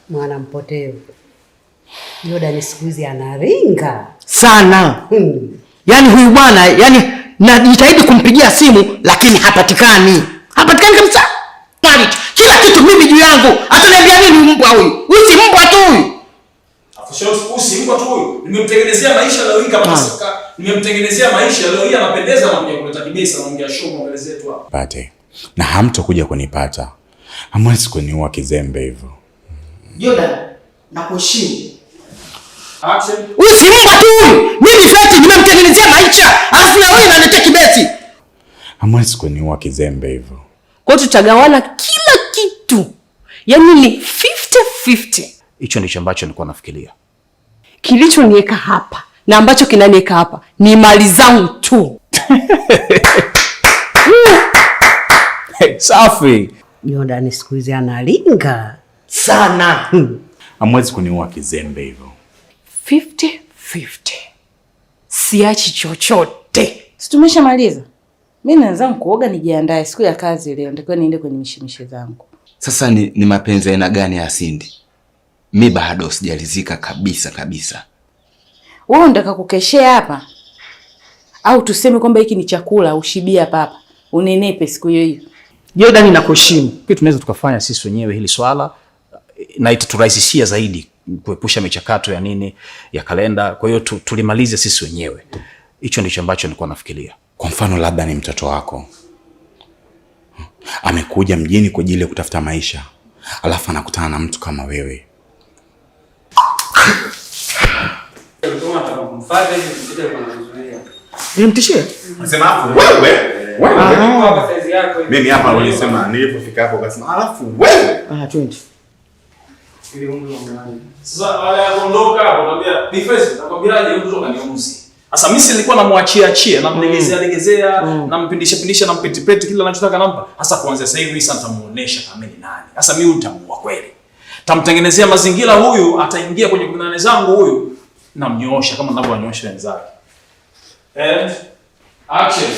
Mwana mpotevu. Jordan siku hizi anaringa sana. Yaani huyu bwana, yaani najitahidi kumpigia simu lakini hapatikani. Hapatikani kabisa. Kila kitu mimi juu yangu. Ataniambia nini mbwa huyu? Huyu si mbwa tu huyu. Usi mbwa tu huyu. Nimemtengenezea maisha leo hii kama saka. Nimemtengenezea maisha leo hii anapendeza na kuja kuleta kibesa na ongea show mbele zetu hapa. Pate. Na hamtokuja kunipata. Hamwezi kuniua kizembe hivyo. Jordan, nakuheshimu. Action. Huyu si mbwa tu huyu. Mimi feti nimemtengenezea maisha. Alafu na wewe unaniletea kibesi. Hamwezi kuniua kizembe hivyo. Kwa hiyo tutagawana kila kitu. Yaani ni 50-50. Hicho ndicho ambacho nilikuwa nafikiria. Kilichoniweka hapa na ambacho kinaniweka hapa ni mali zangu tu. Safi. Jordan siku hizi analinga sana. Hamwezi kuniua kizembe hivyo. 50-50. Siachi chochote. Si tumeshamaliza? Mimi naanza kuoga nijiandae siku ya kazi leo. Nitakuwa niende kwenye mishemishe zangu. Sasa ni mapenzi aina gani ya Cindy? Mimi bado sijalizika kabisa. Wewe unataka kukeshea hapa? Au tuseme kwamba hiki ni chakula ushibia hapa. Unenepe siku hiyo. Jordan, nakuheshimu. Kitu tunaweza tukafanya sisi wenyewe hili swala na itaturahisishia zaidi kuepusha michakato ya nini ya kalenda. Kwa hiyo tulimalize sisi wenyewe. Hicho ndicho ambacho nilikuwa nafikiria. Kwa mfano labda ni mtoto wako. Amekuja mjini kwa ajili ya kutafuta maisha. Alafu anakutana na mtu kama wewe. Nimtishie? Unasema hapo wewe. Mimi hapa nilisema nilipofika hapo kasema alafu wewe. 20. Sasa wale waondoka hapo naambia defense nakwambiaje mtu kaniuzi. Sasa mimi nilikuwa namwachia namlegezea nampindisha nampetipeti kila anachotaka nampa. Sasa kuanzia sasa hivi sasa nitamuonesha kama ni nani. Sasa mimi utamuua kweli. Tamtengenezea mazingira huyu ataingia kwenye 18 zangu huyu namnyoosha kama ninavyonyoosha wenzake. And action.